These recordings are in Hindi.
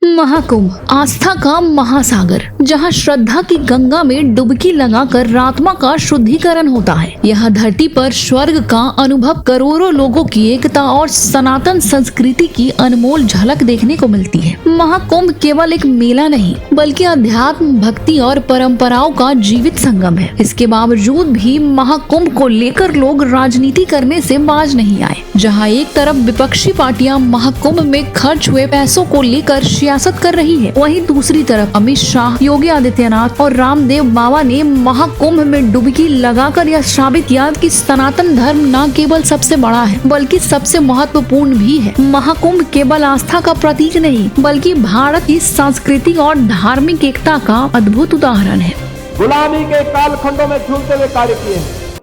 महाकुंभ आस्था का महासागर, जहां श्रद्धा की गंगा में डुबकी लगाकर आत्मा का शुद्धिकरण होता है। यह धरती पर स्वर्ग का अनुभव करोड़ों लोगों की एकता और सनातन संस्कृति की अनमोल झलक देखने को मिलती है। महाकुंभ केवल एक मेला नहीं, बल्कि अध्यात्म, भक्ति और परंपराओं का जीवित संगम है। इसके बावजूद भी महाकुंभ को लेकर लोग राजनीति करने से बाज नहीं आए। जहां एक तरफ विपक्षी पार्टियां महाकुंभ में खर्च हुए पैसों को लेकर सियासत कर रही है, वहीं दूसरी तरफ अमित शाह, योगी आदित्यनाथ और रामदेव बाबा ने महाकुंभ में डुबकी लगाकर यह साबित किया कि सनातन धर्म न केवल सबसे बड़ा है, बल्कि सबसे महत्वपूर्ण भी है। महाकुंभ केवल आस्था का प्रतीक नहीं, बल्कि भारत की संस्कृति और धार्मिक एकता का अद्भुत उदाहरण है। गुलामी के कालखंडों में झूलते हुए कार्य किए हैं,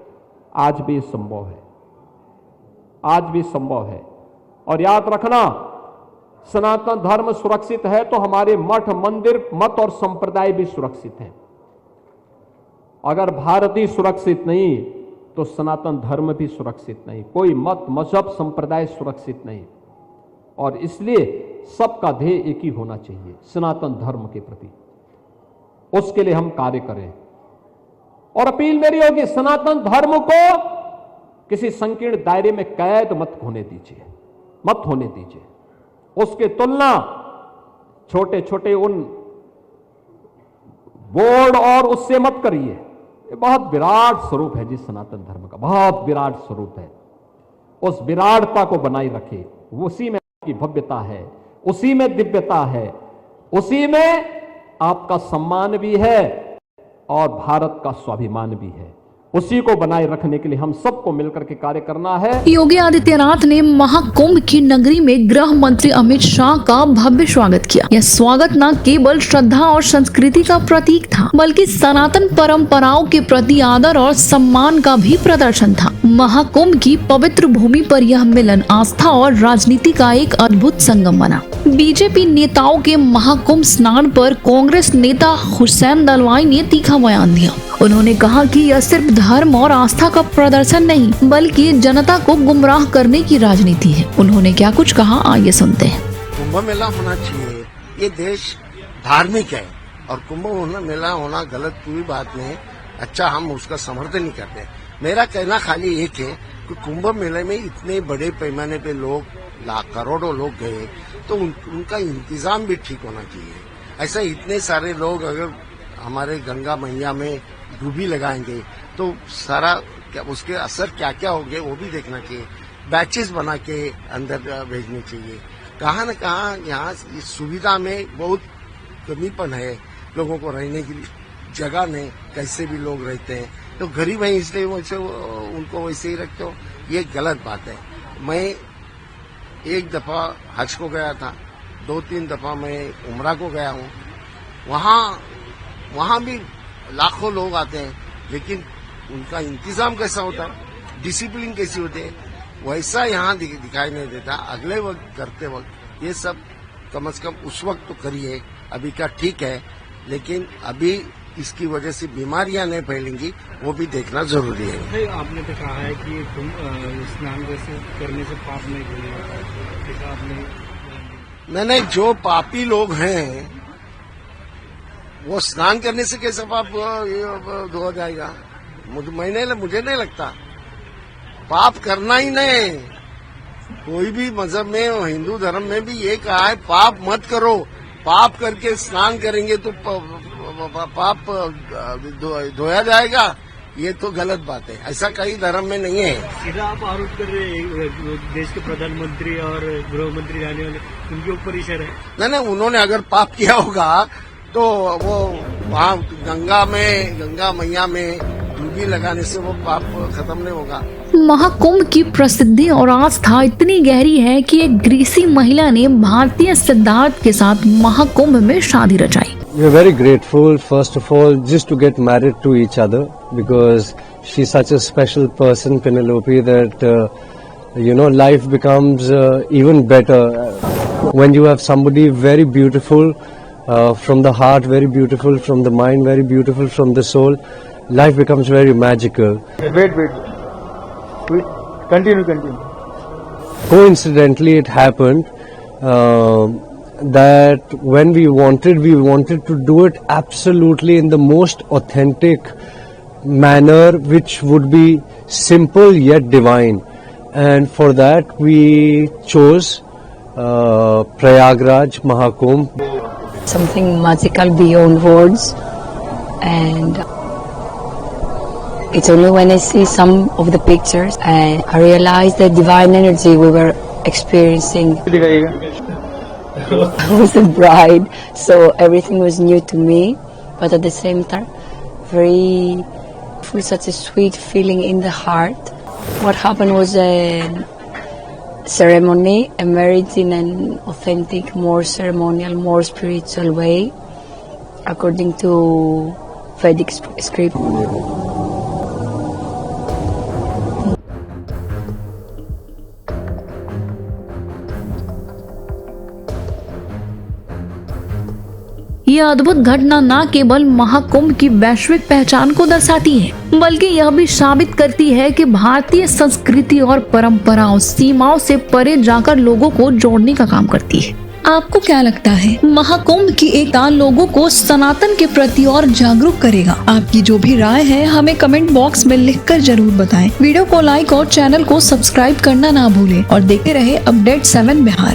आज भी संभव है, आज भी संभव है। और याद रखना, सनातन धर्म सुरक्षित है तो हमारे मठ, मंदिर, मत और संप्रदाय भी सुरक्षित हैं। अगर भारत ही सुरक्षित नहीं तो सनातन धर्म भी सुरक्षित नहीं, कोई मत, मजहब, संप्रदाय सुरक्षित नहीं। और इसलिए सबका ध्येय एक ही होना चाहिए, सनातन धर्म के प्रति। उसके लिए हम कार्य करें। और अपील मेरी होगी, सनातन धर्म को किसी संकीर्ण दायरे में कैद मत होने दीजिए, मत होने दीजिए। उसकी तुलना छोटे छोटे उन बोर्ड और उससे मत करिए। ये बहुत विराट स्वरूप है जी, सनातन धर्म का बहुत विराट स्वरूप है। उस विराटता को बनाए रखे, उसी में आपकी भव्यता है, उसी में दिव्यता है, उसी में आपका सम्मान भी है और भारत का स्वाभिमान भी है। उसी को बनाए रखने के लिए हम सबको मिलकर के कार्य करना है। योगी आदित्यनाथ ने महाकुंभ की नगरी में गृह मंत्री अमित शाह का भव्य स्वागत किया। यह स्वागत न केवल श्रद्धा और संस्कृति का प्रतीक था, बल्कि सनातन परंपराओं के प्रति आदर और सम्मान का भी प्रदर्शन था। महाकुंभ की पवित्र भूमि पर यह मिलन आस्था और राजनीति का एक अद्भुत संगम बना। बीजेपी नेताओं के महाकुंभ स्नान पर कांग्रेस नेता हुसैन दलवाई ने तीखा बयान दिया। उन्होंने कहा कि यह सिर्फ धर्म और आस्था का प्रदर्शन नहीं, बल्कि जनता को गुमराह करने की राजनीति है। उन्होंने क्या कुछ कहा, आइए सुनते हैं। कुंभ मेला होना चाहिए, ये देश धार्मिक है और कुंभ मेला होना गलत कोई बात नहीं। अच्छा, हम उसका समर्थन नहीं करते। मेरा कहना खाली एक है कि कुंभ मेले में इतने बड़े पैमाने पे लोग, करोड़ों लोग गए, तो उनका इंतजाम भी ठीक होना चाहिए। ऐसा इतने सारे लोग अगर हमारे गंगा मैया में डूबी लगाएंगे तो सारा उसके असर क्या क्या होंगे वो भी देखना चाहिए। बैचेस बना के अंदर भेजने चाहिए। कहाँ न कहाँ यहाँ इस सुविधा में बहुत कमीपन है, लोगों को रहने की जगह नहीं, कैसे भी लोग रहते हैं तो गरीब है, इसलिए वैसे उनको वैसे ही रखते हो, ये गलत बात है। मैं एक दफा हज को गया था, 2-3 दफा मैं उमरा को गया हूँ। वहाँ भी लाखों लोग आते हैं, लेकिन उनका इंतजाम कैसा होता है, डिसिप्लिन कैसी होती है, वैसा यहाँ दिखाई नहीं देता। अगले वक्त करते वक्त ये सब कम से कम उस वक्त तो करिए, अभी का ठीक है, लेकिन अभी इसकी वजह से बीमारियां नहीं फैलेंगी, वो भी देखना जरूरी है। आपने तो कहा है कि स्नान करने से पाप नहीं धुलता, आपने नहीं, जो पापी लोग हैं वो स्नान करने से कैसे पाप धो जाएगा? मुझे नहीं लगता। पाप करना ही नहीं, कोई भी मजहब में, हिंदू धर्म में भी ये कहा है पाप मत करो। पाप करके स्नान करेंगे तो पाप धोया जाएगा, ये तो गलत बात है। ऐसा कई धर्म में नहीं है। सीधा आप आरोप कर रहे हैं देश के प्रधानमंत्री और गृह मंत्री रहने वाले, उनके ऊपर इशारा है। नहीं, उन्होंने अगर पाप किया होगा तो वो वहाँ गंगा मैया में डुबकी लगाने से वो पाप खत्म नहीं होगा। महाकुंभ की प्रसिद्धि और आस्था इतनी गहरी है कि एक ग्रीसी महिला ने भारतीय सिद्धांत के साथ महाकुंभ में शादी रचाई। We are very grateful, first of all, just to get married to each other, because she's such a special person, Penelope, that life becomes even better when you have somebody very beautiful from the heart, very beautiful from the mind, very beautiful from the soul. Life becomes very magical. Wait. Continue. Coincidentally, it happened that when we wanted to do it absolutely in the most authentic manner, which would be simple yet divine. And for that we chose Prayagraj Mahakumbh. Something magical beyond words, and it's only when I see some of the pictures and I realize the divine energy we were experiencing. I was a bride, so everything was new to me, but at the same time very full, such a sweet feeling in the heart. What happened was a ceremony, a marriage in an authentic, more ceremonial, more spiritual way, according to Vedic script. यह अद्भुत घटना न केवल महाकुंभ की वैश्विक पहचान को दर्शाती है, बल्कि यह भी साबित करती है कि भारतीय संस्कृति और परंपराओं सीमाओं से परे जाकर लोगों को जोड़ने का काम करती है। आपको क्या लगता है, महाकुंभ की एकता लोगों को सनातन के प्रति और जागरूक करेगा? आपकी जो भी राय है हमें कमेंट बॉक्स में लिखकर जरूर बताएं। वीडियो को लाइक और चैनल को सब्सक्राइब करना ना भूलें और देखते रहे अपडेट 7 बिहार।